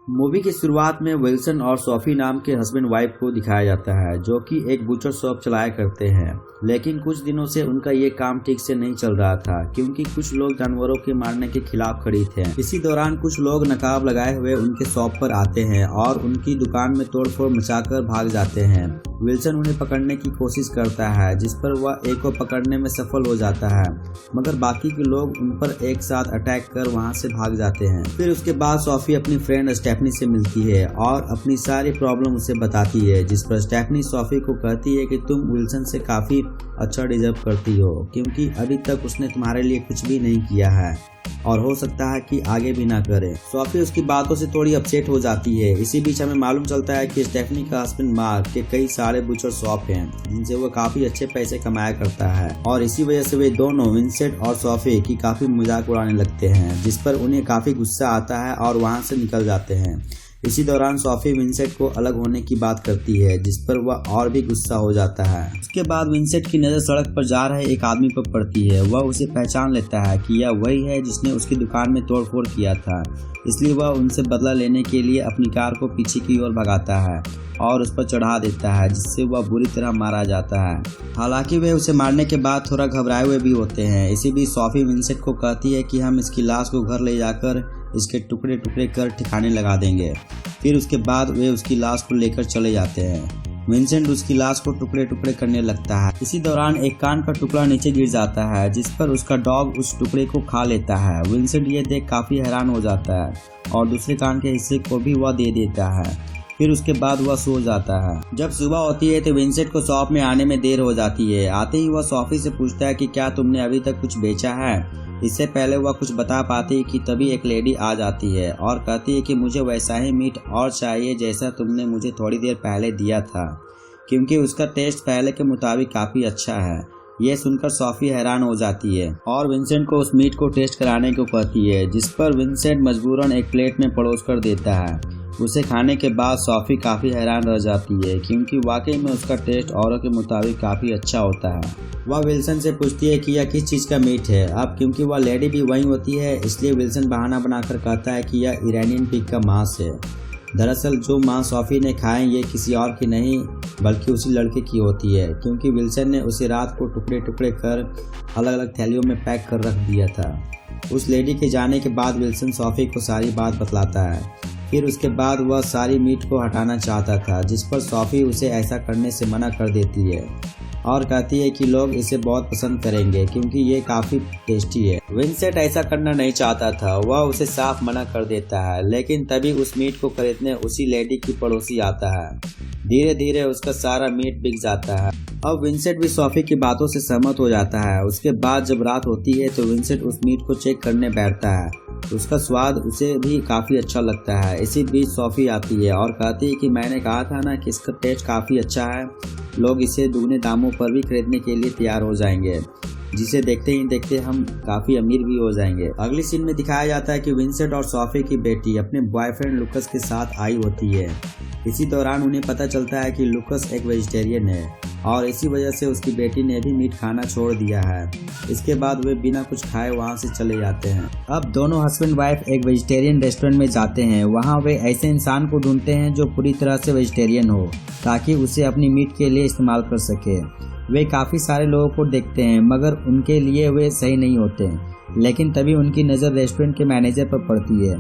Movie की शुरुआत में विल्सन और सोफी नाम के हस्बैंड वाइफ को दिखाया जाता है, जो कि एक बutcher शॉप चलाया करते हैं। लेकिन कुछ दिनों से उनका ये काम ठीक से नहीं चल रहा था, क्योंकि कुछ लोग जानवरों के मारने के खिलाफ खड़ी थे। इसी दौरान कुछ लोग नकाब लगाए हुए उनके शॉप पर आते हैं और उनकी दुकान में तोड़फोड़ मचाकर भाग जाते हैं। विल्सन उन्हें पकड़ने की कोशिश करता है, जिस पर वह एक को पकड़ने में सफल हो जाता है, मगर बाकी के लोग उन पर एक साथ अटैक कर वहां से भाग जाते हैं। फिर उसके बाद सोफी अपनी फ्रेंड स्टेफनी से मिलती है और अपनी सारी प्रॉब्लम उसे बताती है, जिस पर स्टेफनी सोफी को कहती है कि तुम विल्सन से काफी अच्छा डिजर्व करती हो, क्योंकि अभी तक उसने तुम्हारे लिए कुछ भी नहीं किया है और हो सकता है कि आगे भी ना करे। सोफी उसकी बातों से थोड़ी अपसेट हो जाती है। इसी बीच हमें मालूम चलता है कि स्टेफनी का हस्बैंड मार्क के कई सारे बुचर शॉप हैं, जिनसे वो काफी अच्छे पैसे कमाया करता है और इसी वजह से वे दोनों विंसेंट और सोफी की काफी मजाक उड़ाने लगते हैं, जिस पर उन्हें काफी गुस्सा आता है और वहां से निकल जाते हैं। इसी दौरान सोफी विंसेंट को अलग होने की बात करती है, जिस पर वह और भी गुस्सा हो जाता है। उसके बाद विंसेंट की नज़र सड़क पर जा रहे एक आदमी पर पड़ती है। वह उसे पहचान लेता है कि यह वही है जिसने उसकी दुकान में तोड़फोड़ किया था, इसलिए वह उनसे बदला लेने के लिए अपनी कार को पीछे की ओर भगाता है और उस पर चढ़ा देता है, जिससे वह बुरी तरह मारा जाता है। हालांकि वे उसे मारने के बाद थोड़ा घबराए हुए भी होते हैं। इसी बीच सोफी विंसेंट को कहती है कि हम इसकी लाश को घर ले जाकर इसके टुकड़े टुकड़े कर ठिकाने लगा देंगे। फिर उसके बाद वे उसकी लाश को लेकर चले जाते हैं। विंसेंट उसकी लाश को टुकड़े टुकड़े करने लगता है। इसी दौरान एक कान का टुकड़ा नीचे गिर जाता है, जिस पर उसका डॉग उस टुकड़े को खा लेता है। विंसेंट ये देख काफी हैरान हो जाता है और दूसरे कान के हिस्से को भी वह दे देता है। फिर उसके बाद वह सो जाता है। जब सुबह होती है तो विंसेंट को शॉप में आने में देर हो जाती है। आते ही वह सोफी से पूछता है कि क्या तुमने अभी तक कुछ बेचा है। इससे पहले वह कुछ बता पाती कि तभी एक लेडी आ जाती है और कहती है कि मुझे वैसा ही मीट और चाहिए जैसा तुमने मुझे थोड़ी देर पहले दिया था, क्योंकि उसका टेस्ट पहले के मुताबिक काफ़ी अच्छा है। यह सुनकर सोफी हैरान हो जाती है और विंसेंट को उस मीट को टेस्ट कराने को कहती है, जिस पर विंसेंट मजबूरन एक प्लेट में परोस कर देता है। उसे खाने के बाद सोफी काफ़ी हैरान रह जाती है, क्योंकि वाकई में उसका टेस्ट औरों के मुताबिक काफ़ी अच्छा होता है। वह विल्सन से पूछती है कि यह किस चीज़ का मीट है। अब क्योंकि वह लेडी भी वहीं होती है, इसलिए विल्सन बहाना बनाकर कहता है कि यह इरानियन पिग का मांस है। दरअसल जो मांस सोफी ने खाए ये किसी और की नहीं बल्कि उसी लड़के की होती है, क्योंकि विल्सन ने उसे रात को टुकड़े टुकड़े कर अलग अलग थैलियों में पैक कर रख दिया था। उस लेडी के जाने के बाद विल्सन सोफी को सारी बात बतलाता है। फिर उसके बाद वह सारी मीट को हटाना चाहता था, जिस पर सोफी उसे ऐसा करने से मना कर देती है और कहती है कि लोग इसे बहुत पसंद करेंगे क्योंकि ये काफ़ी टेस्टी है। विंसेंट ऐसा करना नहीं चाहता था, वह उसे साफ मना कर देता है, लेकिन तभी उस मीट को खरीदने उसी लेडी की पड़ोसी आता है। धीरे धीरे उसका सारा मीट बिक जाता है। अब विंसेंट भी सोफी की बातों से सहमत हो जाता है। उसके बाद जब रात होती है तो विंसेंट उस मीट को चेक करने बैठता है। उसका स्वाद उसे भी काफ़ी अच्छा लगता है। इसी बीच सोफी आती है और कहती है कि मैंने कहा था ना कि इसका टेस्ट काफ़ी अच्छा है, लोग इसे दुगने दामों पर भी खरीदने के लिए तैयार हो जाएंगे, जिसे देखते ही देखते हम काफ़ी अमीर भी हो जाएंगे। अगली सीन में दिखाया जाता है कि विंसेंट और सोफी की बेटी अपने बॉयफ्रेंड लुकस के साथ आई होती है। इसी दौरान उन्हें पता चलता है कि लुकस एक वेजिटेरियन है और इसी वजह से उसकी बेटी ने भी मीट खाना छोड़ दिया है। इसके बाद वे बिना कुछ खाए वहां से चले जाते हैं। अब दोनों हस्बैंड वाइफ एक वेजिटेरियन रेस्टोरेंट में जाते हैं। वहां वे ऐसे इंसान को ढूंढते हैं जो पूरी तरह से वेजिटेरियन हो, ताकि उसे अपनी मीट के लिए इस्तेमाल कर सके। वे काफ़ी सारे लोगों को देखते हैं, मगर उनके लिए वे सही नहीं होते हैं। लेकिन तभी उनकी नज़र रेस्टोरेंट के मैनेजर पर पड़ती है।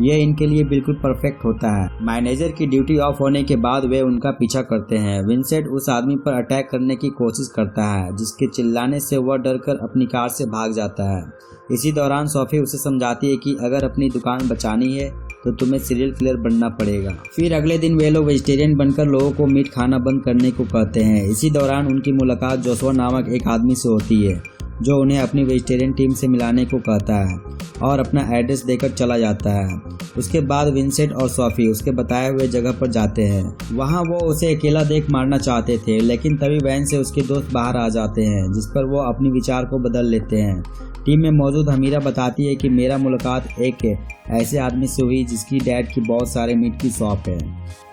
यह इनके लिए बिल्कुल परफेक्ट होता है। मैनेजर की ड्यूटी ऑफ होने के बाद वे उनका पीछा करते हैं। विंसेंट उस आदमी पर अटैक करने की कोशिश करता है, जिसके चिल्लाने से वह डरकर अपनी कार से भाग जाता है। इसी दौरान सोफी उसे समझाती है कि अगर अपनी दुकान बचानी है तो तुम्हें सीरियल किलर बनना पड़ेगा। फिर अगले दिन वे लोग वेजिटेरियन बनकर लोगों को मीट खाना बंद करने को कहते हैं। इसी दौरान उनकी मुलाकात जोशुआ नामक एक आदमी से होती है, जो उन्हें अपनी वेजिटेरियन टीम से मिलाने को कहता है और अपना एड्रेस देकर चला जाता है। उसके बाद विंसेंट और सोफी उसके बताए हुए जगह पर जाते हैं। वहां वो उसे अकेला देख मारना चाहते थे, लेकिन तभी वैन से उसके दोस्त बाहर आ जाते हैं, जिस पर वो अपनी विचार को बदल लेते हैं। टीम में मौजूद हमीरा बताती है कि मेरा मुलाकात एक ऐसे आदमी से हुई जिसकी डैड की बहुत सारे मीट की शॉप है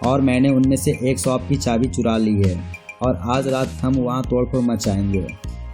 और मैंने उनमें से एक शॉप की चाबी चुरा ली है और आज रात हम वहां तोड़फोड़ मचाएंगे।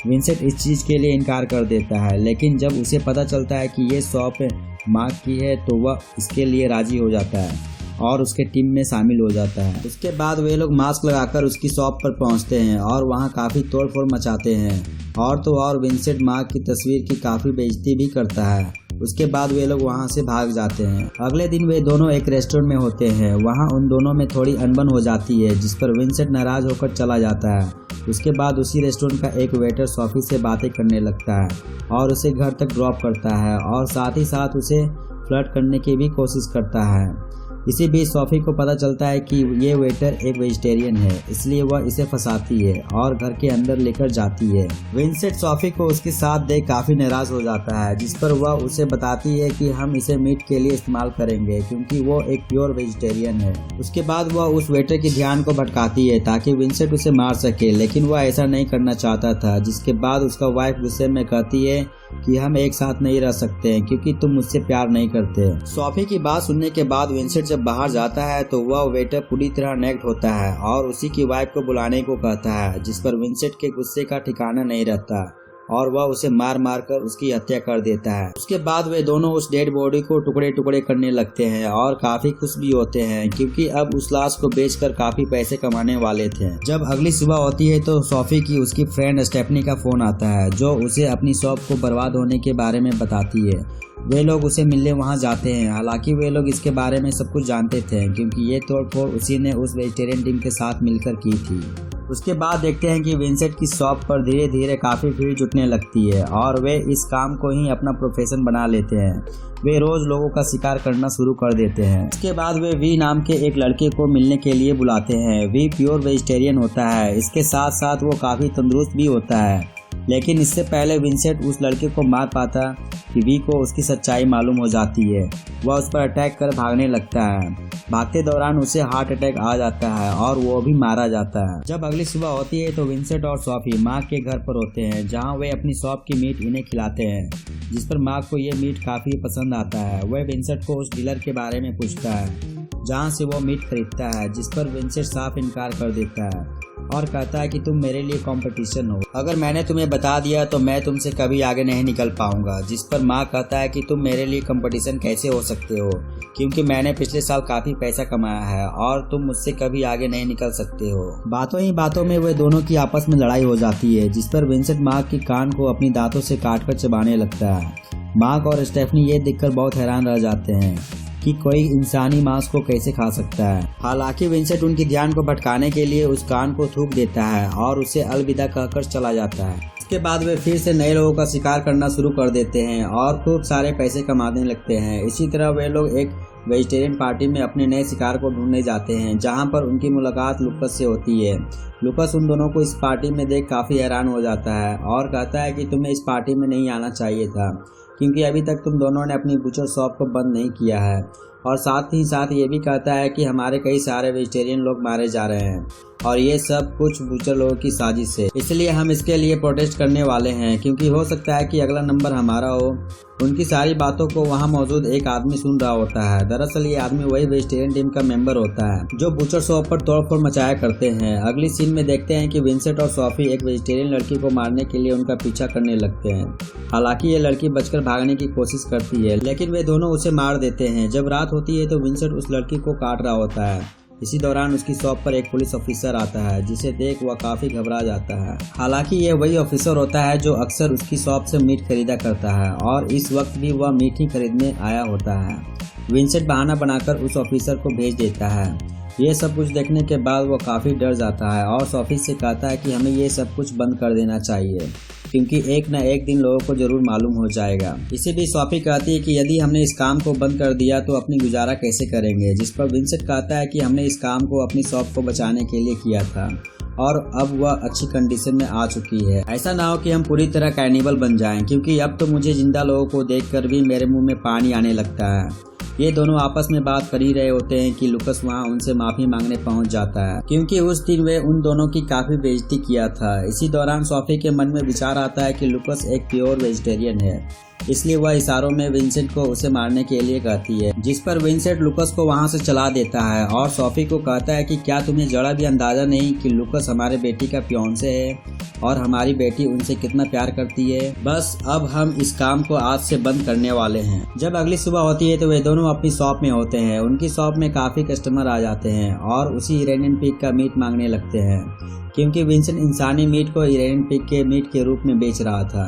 विंसेंट इस चीज़ के लिए इनकार कर देता है, लेकिन जब उसे पता चलता है कि ये शॉप मार्क की है तो वह इसके लिए राजी हो जाता है। और उसके टीम में शामिल हो जाता है। उसके बाद वे लोग मास्क लगाकर उसकी शॉप पर पहुंचते हैं और वहां काफी तोड़फोड़ मचाते हैं और तो और विंसेंट मार्क की तस्वीर की काफी बेइज्जती भी करता है। उसके बाद वे लोग वहां से भाग जाते हैं। अगले दिन वे दोनों एक रेस्टोरेंट में होते हैं। वहां उन दोनों में थोड़ी अनबन हो जाती है जिस पर विंसेंट नाराज होकर चला जाता है। उसके बाद उसी रेस्टोरेंट का एक वेटर सॉफी से बातें करने लगता है और उसे घर तक ड्रॉप करता है और साथ ही साथ उसे फ्लर्ट करने की भी कोशिश करता है। इसी बीच सॉफी को पता चलता है कि ये वेटर एक वेजिटेरियन है, इसलिए वह इसे फंसाती है और घर के अंदर लेकर जाती है। विंसेंट सॉफी को उसके साथ देख काफी नाराज हो जाता है, जिस पर वह उसे बताती है कि हम इसे मीट के लिए इस्तेमाल करेंगे क्योंकि वो एक प्योर वेजिटेरियन है। उसके बाद वह उस वेटर के ध्यान को भटकाती है ताकि विंसेंट उसे मार सके, लेकिन वह ऐसा नहीं करना चाहता था। जिसके बाद उसका वाइफ गुस्से में कहती है कि हम एक साथ नहीं रह सकते हैं क्योंकि तुम मुझसे प्यार नहीं करते। सॉफी की बात सुनने के बाद विंसेंट जब बाहर जाता है तो वह वेटर पूरी तरह नेक्ड होता है और उसी की वाइफ को बुलाने को कहता है, जिस पर विंसेंट के गुस्से का ठिकाना नहीं रहता और वह उसे मार मार कर उसकी हत्या कर देता है। उसके बाद वे दोनों उस डेड बॉडी को टुकड़े टुकड़े करने लगते हैं और काफी खुश भी होते हैं क्योंकि अब उस लाश को बेचकर काफी पैसे कमाने वाले थे। जब अगली सुबह होती है तो सॉफी की उसकी फ्रेंड स्टेफनी का फोन आता है जो उसे अपनी शॉप को बर्बाद होने के बारे में बताती है। वे लोग उसे मिलने वहां जाते हैं। हालांकि वे लोग इसके बारे में सब कुछ जानते थे क्योंकि ये तोड़फोड़ उसी ने उस वेजिटेरियन टीम के साथ मिलकर की थी। उसके बाद देखते हैं कि विंसेंट की शॉप पर धीरे धीरे काफी भीड़ जुटने लगती है और वे इस काम को ही अपना प्रोफेशन बना लेते हैं। वे रोज लोगों का शिकार करना शुरू कर देते हैं। इसके बाद वे वी नाम के एक लड़के को मिलने के लिए बुलाते हैं। वी प्योर वेजिटेरियन होता है, इसके साथ साथ वो काफी तंदुरुस्त भी होता है, लेकिन इससे पहले विंसेंट उस लड़के को मार पाता कि वी को उसकी सच्चाई मालूम हो जाती है। वह उस पर अटैक कर भागने लगता है। भागते दौरान उसे हार्ट अटैक आ जाता है और वो भी मारा जाता है। जब अगली सुबह होती है तो विंसेंट और सॉफी मार्क के घर पर होते हैं जहां वे अपनी शॉप की मीट इन्हें खिलाते हैं, जिस पर मार्क को ये मीट काफी पसंद आता है। वह विंसेंट को उस डीलर के बारे में पूछता है जहां से वो मीट खरीदता है, जिस पर विंसेंट साफ इनकार कर देता है और कहता है कि तुम मेरे लिए कंपटीशन हो, अगर मैंने तुम्हें बता दिया तो मैं तुमसे कभी आगे नहीं निकल पाऊंगा। जिस पर मार्क कहता है कि तुम मेरे लिए कंपटीशन कैसे हो सकते हो क्योंकि मैंने पिछले साल काफी पैसा कमाया है और तुम मुझसे कभी आगे नहीं निकल सकते हो। बातों ही बातों में वे दोनों की आपस में लड़ाई हो जाती है, जिस पर विंसेंट मार्क की कान को अपनी दांतों से काटकर चबाने लगता है। मार्क और स्टेफनी ये देखकर बहुत हैरान रह जाते हैं कि कोई इंसानी मांस को कैसे खा सकता है। हालांकि विंसेंट उनकी ध्यान को भटकाने के लिए उस कान को थूक देता है और उसे अलविदा कहकर चला जाता है। इसके बाद वे फिर से नए लोगों का शिकार करना शुरू कर देते हैं और खूब सारे पैसे कमाने लगते हैं। इसी तरह वे लोग एक वेजिटेरियन पार्टी में अपने नए शिकार को ढूंढने जाते हैं जहां पर उनकी मुलाकात लुकस से होती है। लुकस उन दोनों को इस पार्टी में देख काफी हैरान हो जाता है और कहता है कि तुम्हें इस पार्टी में नहीं आना चाहिए था क्योंकि अभी तक तुम दोनों ने अपनी बुचर शॉप को बंद नहीं किया है, और साथ ही साथ ये भी कहता है कि हमारे कई सारे वेजिटेरियन लोग मारे जा रहे हैं और ये सब कुछ बुचर लोगों की साजिश है, इसलिए हम इसके लिए प्रोटेस्ट करने वाले हैं क्योंकि हो सकता है कि अगला नंबर हमारा हो। उनकी सारी बातों को वहां मौजूद एक आदमी सुन रहा होता है। दरअसल ये आदमी वही वेजिटेरियन टीम का मेंबर होता है जो बुचर शॉप पर तोड़फोड़ मचाया करते हैं। अगली सीन में देखते हैं कि विंसेंट और सॉफी एक वेजिटेरियन लड़की को मारने के लिए उनका पीछा करने लगते हैं। हालांकि ये लड़की बचकर भागने की कोशिश करती है, लेकिन वे दोनों उसे मार देते हैं। जब रात होती है तो विंसेंट उस लड़की को काट रहा होता है। इसी दौरान उसकी शॉप पर एक पुलिस ऑफिसर आता है, जिसे देख वह काफी घबरा जाता है। हालांकि ये वही ऑफिसर होता है जो अक्सर उसकी शॉप से मीट खरीदा करता है और इस वक्त भी वह मीट ही खरीदने आया होता है। विंसेंट बहाना बनाकर उस ऑफिसर को भेज देता है। ये सब कुछ देखने के बाद वो काफी डर जाता है और सॉफी से कहता है कि हमें ये सब कुछ बंद कर देना चाहिए क्योंकि एक न एक दिन लोगों को जरूर मालूम हो जाएगा। इसी बीच सॉफी कहती है कि यदि हमने इस काम को बंद कर दिया तो अपनी गुजारा कैसे करेंगे, जिस पर विंसेंट कहता है कि हमने इस काम को अपनी शॉप को बचाने के लिए किया था और अब वह अच्छी कंडीशन में आ चुकी है। ऐसा ना हो कि हम पूरी तरह कैनिबल बन जाएं क्योंकि अब तो मुझे जिंदा लोगों को देखकर भी मेरे मुंह में पानी आने लगता है। ये दोनों आपस में बात कर ही रहे होते हैं कि लुकस वहाँ उनसे माफी मांगने पहुंच जाता है क्योंकि उस दिन वे उन दोनों की काफी बेइज्जती किया था। इसी दौरान सॉफी के मन में विचार आता है कि लुकस एक प्योर वेजिटेरियन है, इसलिए वह इशारों में विंसेंट को उसे मारने के लिए कहती है, जिस पर विंसेंट लुकस को वहां से चला देता है और सोफी को कहता है कि क्या तुम्हें जरा भी अंदाजा नहीं कि लुकस हमारे बेटी का फियांसे है और हमारी बेटी उनसे कितना प्यार करती है। बस अब हम इस काम को आज से बंद करने वाले हैं। जब अगली सुबह होती है तो वे दोनों अपनी शॉप में होते हैं। उनकी शॉप में काफी कस्टमर आ जाते हैं और उसी इरेनियन पिग का मीट मांगने लगते हैं, क्योंकि विंसेंट इंसानी मीट को इरेनियन पिग के मीट के रूप में बेच रहा था।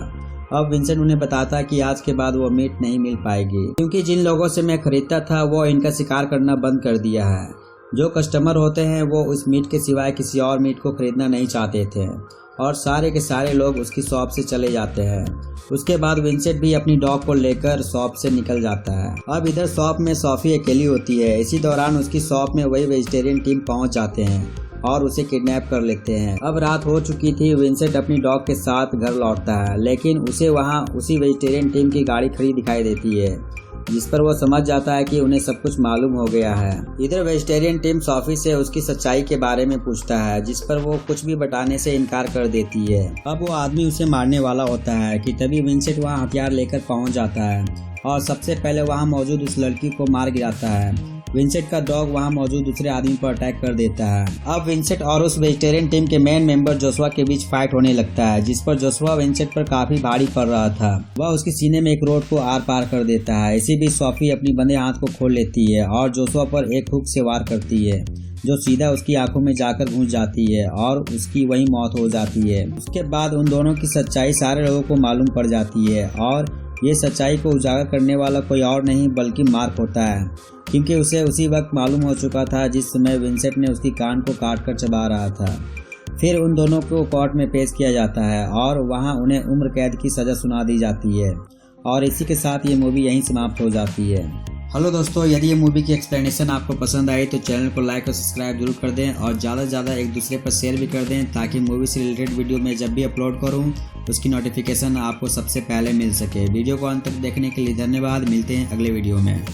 अब विंसेंट उन्हें बताता कि आज के बाद वो मीट नहीं मिल पाएगी, क्योंकि जिन लोगों से मैं खरीदता था वो इनका शिकार करना बंद कर दिया है। जो कस्टमर होते हैं वो उस मीट के सिवाय किसी और मीट को खरीदना नहीं चाहते थे और सारे के सारे लोग उसकी शॉप से चले जाते हैं। उसके बाद विंसेंट भी अपनी डॉग को लेकर शॉप से निकल जाता है। अब इधर शॉप में सोफी अकेली होती है। इसी दौरान उसकी शॉप में वही वेजिटेरियन टीम पहुंच जाते हैं और उसे किडनैप कर लेते हैं। अब रात हो चुकी थी। विंसेंट अपनी डॉग के साथ घर लौटता है, लेकिन उसे वहां उसी वेजिटेरियन टीम की गाड़ी खड़ी दिखाई देती है, जिस पर वो समझ जाता है कि उन्हें सब कुछ मालूम हो गया है। इधर वेजिटेरियन टीम सोफी से उसकी सच्चाई के बारे में पूछता है, जिस पर वो कुछ भी बताने से इनकार कर देती है। अब वो आदमी उसे मारने वाला होता है कि तभी विंसेंट वहाँ हथियार लेकर पहुँच जाता है और सबसे पहले वहाँ मौजूद उस लड़की को मार गिराता है। विंसेंट का डॉग वहां मौजूद दूसरे आदमी पर अटैक कर देता है। अब विंसेंट और उस वेजिटेरियन टीम के मेन मेंबर जोशुआ के बीच फाइट होने लगता है, जिस पर जोशुआ विंसेंट पर काफी भारी पड़ रहा था। वह उसके सीने में एक रोड को आर पार कर देता है। इसी बीच सोफी अपनी बंधे हाथ को खोल लेती है और जोशुआ पर एक हुक से वार करती है, जो सीधा उसकी आंखों में जाकर घुस जाती है और उसकी वही मौत हो जाती है। उसके बाद उन दोनों की सच्चाई सारे लोगों को मालूम पड़ जाती है और ये सच्चाई को उजागर करने वाला कोई और नहीं बल्कि मार्क होता है, क्योंकि उसे उसी वक्त मालूम हो चुका था जिस समय विंसेंट ने उसकी कान को काट कर चबा रहा था। फिर उन दोनों को कोर्ट में पेश किया जाता है और वहां उन्हें उम्र कैद की सजा सुना दी जाती है और इसी के साथ ये मूवी यहीं समाप्त हो जाती है। हेलो दोस्तों, यदि ये मूवी की एक्सप्लेनेशन आपको पसंद आई तो चैनल को लाइक और सब्सक्राइब जरूर कर दें और ज़्यादा से ज़्यादा एक दूसरे पर शेयर भी कर दें, ताकि मूवी से रिलेटेड वीडियो में जब भी अपलोड करूं उसकी नोटिफिकेशन आपको सबसे पहले मिल सके। वीडियो को अंत तक देखने के लिए धन्यवाद। मिलते हैं अगले वीडियो में।